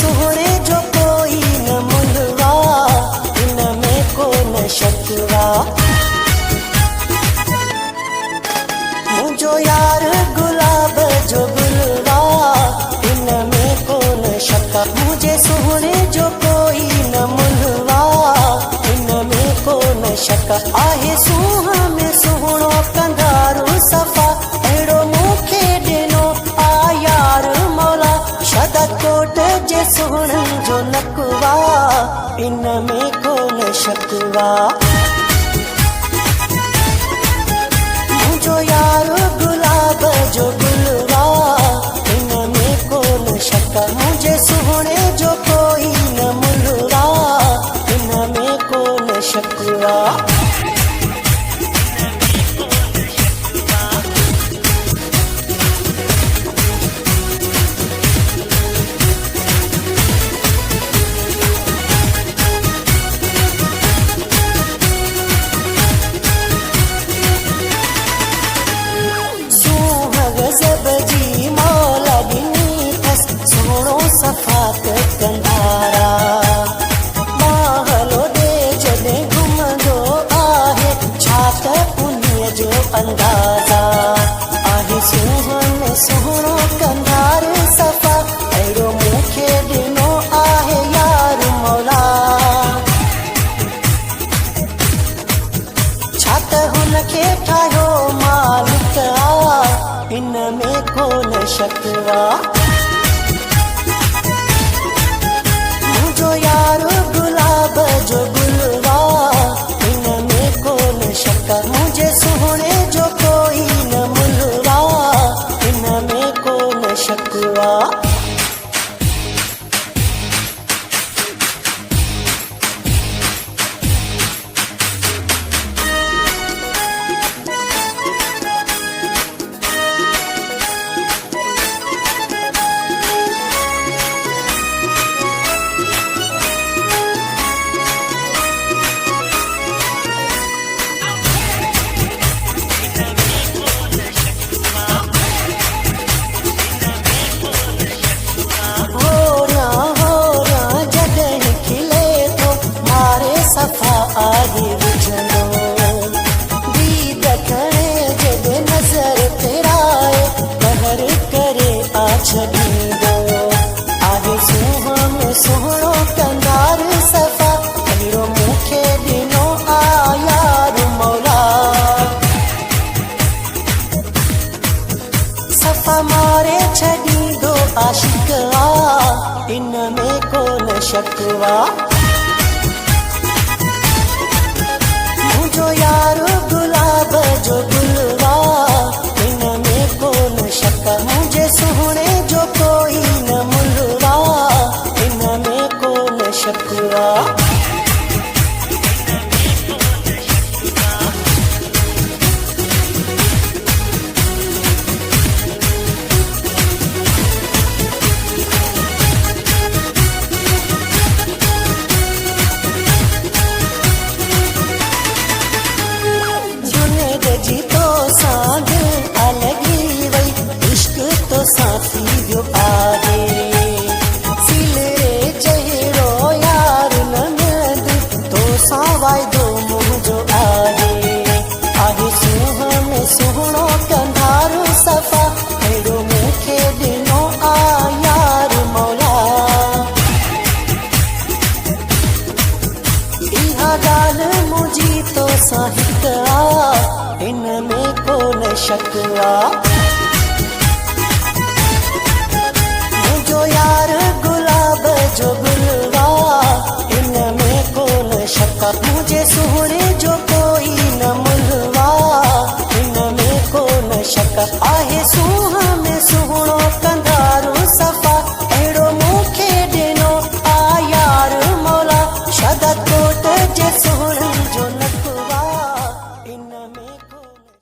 सुहणे जो कोई न मुलवा, इनमें को न शकवा। मुझो यार गुलाब जो गुलवा, इनमें को न शका। मुझे सुहणे जो कोई न मुलवा, इनमें को न शका। आहे सूह में सुहणो कंधारो सफ़ा, अहिड़ो मूंखे ॾिनो आ यार मौला। शदा कोट जे सुहणनि जो नकवा, इनमें को न शकवा। मुझो यार गुलाब जो गुलवा, इनमें को न शका। मुझे सुहणे जो कोई न मुलवा, इनमें को न शकवा। सफ़ात कंधारा माहलो दे जॾहिं घुमंदो आहे, छा त उन्हीअ जो अंदाज़ा आहे। सूह में सुहिणो कंधार सफ़ा, अहिड़ो मूंखे ॾिनो आहे यार मौला। छा त हुनखे ठाहियो मालिक आ, इनमें को न शकवा। यार गुलाब जो गुलवा, इनमें को न शका। मुझे सुहणे जो कोई न मुलवा, इनमें को न शकवा। आगे बुझंदो दीद खणे जॾहिं नज़र फेराए, कहर करे आ छॾींदो आहे। सूह में सुहिणो कंधार सफ़ा, अहिड़ो मूंखे ॾिनो आ यार मौला। सफ़ा मारे छॾींदो आशिक आ, इनमें को न शकवा। मुझो यार गुलाब जो गुलवा, इनमें को न शका। मुझे सुहणे जो कोई न मुलवा, इनमें को न शकवा। जी तो सांग अलगी वई, इश्क तो साथी जो आगे। सिलरे जहिड़ो यार न मिलंदो, तो सां वाइदो मुंहिंजो आहे। आहे सूह में सुहिणो कंधार सफ़ा, अहिड़ो मूंखे ॾिनो आ यार मौला। इहा ॻाल्हि मुंहिंजी तो सां हिक आ, इनमें को न शकवा। मुझो यार गुलाब जो गुलवा, इनमें को न शका। मुझे सुहणे जो कोई न मुलवा, इनमें को न शका। आहे सूह में